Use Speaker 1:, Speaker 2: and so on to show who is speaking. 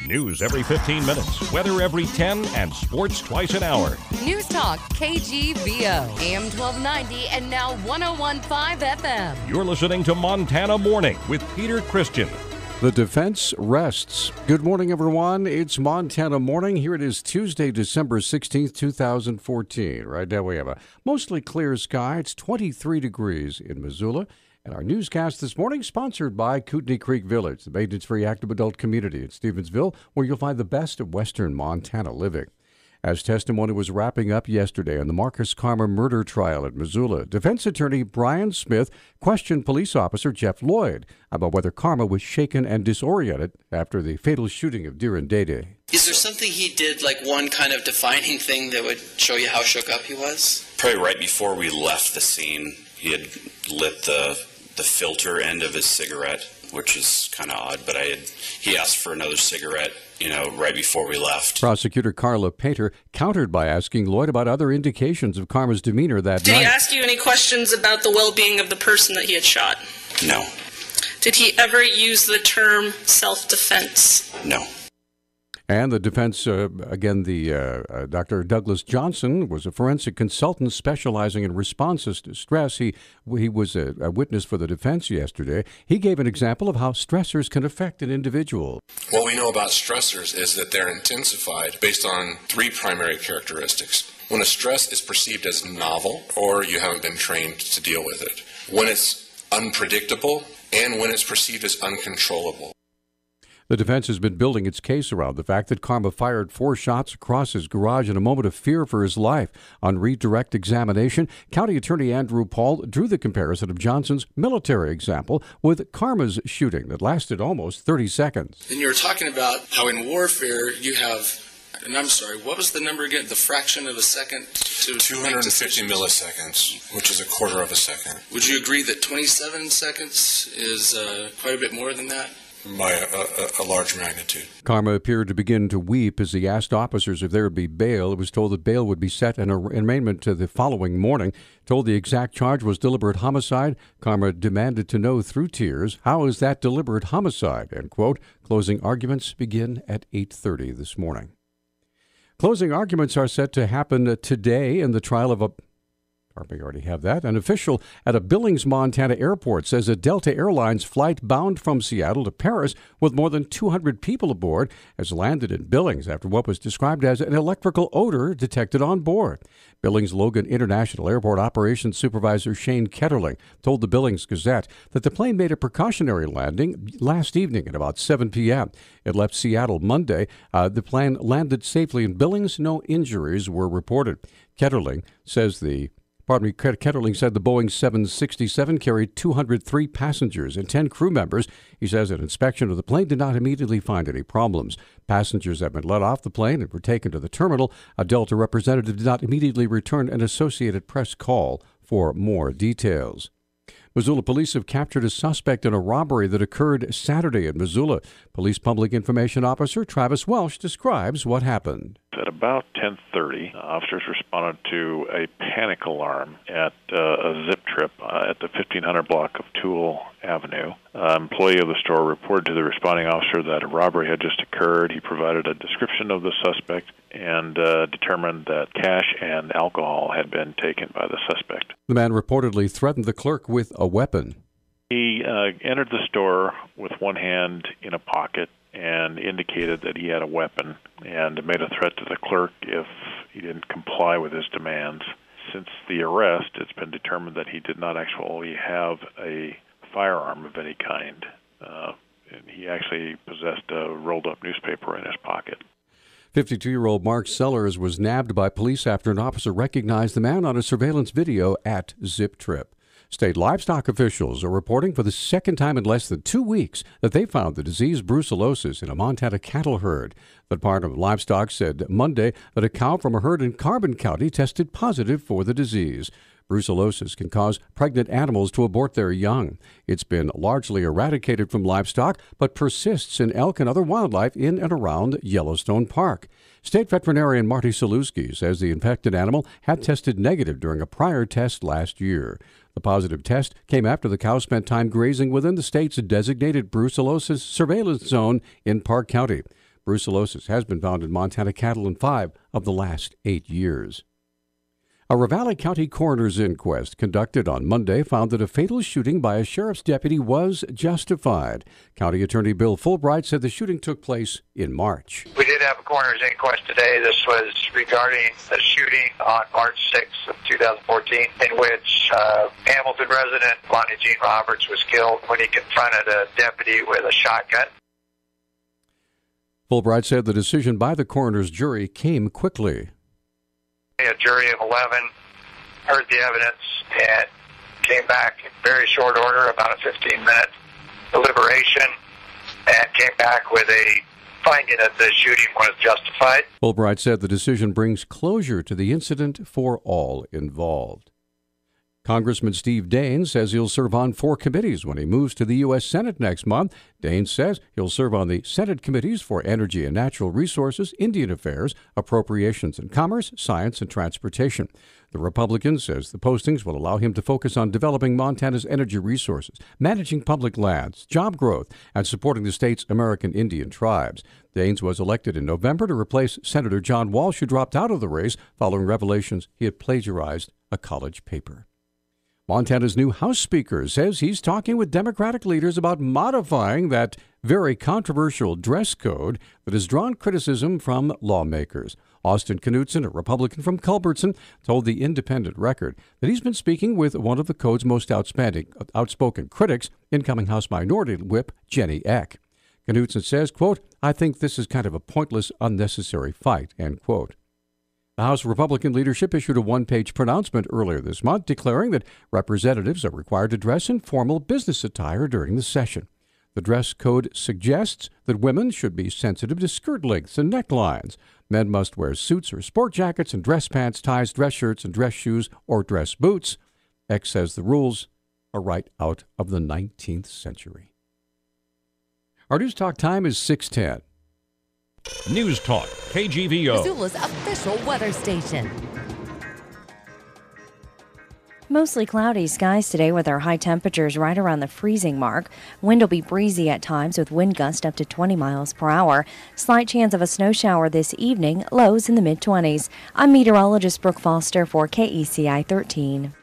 Speaker 1: News every 15 minutes, weather every 10, and sports twice an hour.
Speaker 2: Newstalk, KGVO, AM 1290 and now 101.5 FM.
Speaker 1: You're listening to Montana Morning with Peter Christian.
Speaker 3: The defense rests. Good morning, everyone. It's Montana Morning. Here it is Tuesday, December 16th, 2014. Right now we have a mostly clear sky. It's 23 degrees in Missoula. And our newscast this morning sponsored by Kootenai Creek Village, the maintenance-free active adult community in Stevensville, where you'll find the best of western Montana living. As testimony was wrapping up yesterday on the Marcus Karma murder trial at Missoula, defense attorney Brian Smith questioned police officer Jeff Lloyd about whether Karma was shaken and disoriented after the fatal shooting of Dirin Dede.
Speaker 4: Is there something he did, like one kind of defining thing that would show you how shook up he was?
Speaker 5: Probably right before we left the scene, he had lit the filter end of his cigarette, which is kind of odd, but he asked for another cigarette, right before we left.
Speaker 3: Prosecutor Carla Painter countered by asking Lloyd about other indications of Karma's demeanor that night.
Speaker 6: Did he ask you any questions about the well-being of the person that he had shot?
Speaker 5: No.
Speaker 6: Did he ever use the term self-defense?
Speaker 5: No.
Speaker 3: And the defense, Dr. Douglas Johnson was a forensic consultant specializing in responses to stress. He was a witness for the defense yesterday. He gave an example of how stressors can affect an individual.
Speaker 7: What we know about stressors is that they're intensified based on three primary characteristics. When a stress is perceived as novel, or you haven't been trained to deal with it. When it's unpredictable, and when it's perceived as uncontrollable.
Speaker 3: The defense has been building its case around the fact that Karma fired 4 shots across his garage in a moment of fear for his life. On redirect examination, County Attorney Andrew Paul drew the comparison of Johnson's military example with Karma's shooting that lasted almost 30 seconds.
Speaker 8: And you were talking about how in warfare you have, and I'm sorry, what was the number again? The fraction of a second to
Speaker 7: 250 milliseconds, which is a quarter of a second.
Speaker 8: Would you agree that 27 seconds is quite a bit more than that?
Speaker 7: By a large magnitude.
Speaker 3: Karma appeared to begin to weep as he asked officers if there would be bail. It was told that bail would be set and arraignment to the following morning. Told the exact charge was deliberate homicide. Karma demanded to know through tears, how is that deliberate homicide? End quote. Closing arguments begin at 8:30 this morning. Closing arguments are set to happen today in the trial of we already have that. An official at a Billings, Montana airport says a Delta Airlines flight bound from Seattle to Paris with more than 200 people aboard has landed in Billings after what was described as an electrical odor detected on board. Billings Logan International Airport Operations Supervisor Shane Ketterling told the Billings Gazette that the plane made a precautionary landing last evening at about 7 p.m. It left Seattle Monday. The plane landed safely in Billings. No injuries were reported. Ketterling said the Boeing 767 carried 203 passengers and 10 crew members. He says an inspection of the plane did not immediately find any problems. Passengers have been let off the plane and were taken to the terminal. A Delta representative did not immediately return an Associated Press call for more details. Missoula police have captured a suspect in a robbery that occurred Saturday in Missoula. Police Public Information Officer Travis Welsh describes what happened.
Speaker 9: At about 10:30, officers responded to a panic alarm at a Zip Trip at the 1500 block of Toole Avenue. An employee of the store reported to the responding officer that a robbery had just occurred. He provided a description of the suspect and determined that cash and alcohol had been taken by the suspect.
Speaker 3: The man reportedly threatened the clerk with a weapon.
Speaker 9: He entered the store with one hand in a pocket and indicated that he had a weapon and made a threat to the clerk if he didn't comply with his demands. Since the arrest, it's been determined that he did not actually have a firearm of any kind. And he actually possessed a rolled-up newspaper in his pocket.
Speaker 3: 52-year-old Mark Sellers was nabbed by police after an officer recognized the man on a surveillance video at Zip Trip. State livestock officials are reporting for the second time in less than 2 weeks that they found the disease brucellosis in a Montana cattle herd. The Department of Livestock said Monday that a cow from a herd in Carbon County tested positive for the disease. Brucellosis can cause pregnant animals to abort their young. It's been largely eradicated from livestock, but persists in elk and other wildlife in and around Yellowstone Park. State veterinarian Marty Saluski says the infected animal had tested negative during a prior test last year. The positive test came after the cow spent time grazing within the state's designated brucellosis surveillance zone in Park County. Brucellosis has been found in Montana cattle in 5 of the last 8 years. A Ravalli County coroner's inquest conducted on Monday found that a fatal shooting by a sheriff's deputy was justified. County Attorney Bill Fulbright said the shooting took place in March.
Speaker 10: We did have a coroner's inquest today. This was regarding the shooting on March 6th of 2014 in which Hamilton resident Lonnie Jean Roberts was killed when he confronted a deputy with a shotgun.
Speaker 3: Fulbright said the decision by the coroner's jury came quickly.
Speaker 10: A jury of 11 heard the evidence and came back in very short order, about a 15-minute deliberation, and came back with a finding that the shooting was justified.
Speaker 3: Fulbright said the decision brings closure to the incident for all involved. Congressman Steve Daines says he'll serve on 4 committees when he moves to the U.S. Senate next month. Daines says he'll serve on the Senate committees for Energy and Natural Resources, Indian Affairs, Appropriations and Commerce, Science and Transportation. The Republican says the postings will allow him to focus on developing Montana's energy resources, managing public lands, job growth, and supporting the state's American Indian tribes. Daines was elected in November to replace Senator John Walsh, who dropped out of the race following revelations he had plagiarized a college paper. Montana's new House Speaker says he's talking with Democratic leaders about modifying that very controversial dress code that has drawn criticism from lawmakers. Austin Knutson, a Republican from Culbertson, told the Independent Record that he's been speaking with one of the code's most outspoken critics, incoming House Minority Whip Jenny Eck. Knutson says, quote, "I think this is kind of a pointless, unnecessary fight," end quote. The House Republican leadership issued a one-page pronouncement earlier this month declaring that representatives are required to dress in formal business attire during the session. The dress code suggests that women should be sensitive to skirt lengths and necklines. Men must wear suits or sport jackets and dress pants, ties, dress shirts, and dress shoes or dress boots. X says the rules are right out of the 19th century. Our News Talk time is 6:10.
Speaker 1: Newstalk, KGVO.
Speaker 2: Missoula's official weather station.
Speaker 11: Mostly cloudy skies today with our high temperatures right around the freezing mark. Wind will be breezy at times with wind gusts up to 20 miles per hour. Slight chance of a snow shower this evening, lows in the mid-20s. I'm meteorologist Brooke Foster for KECI 13.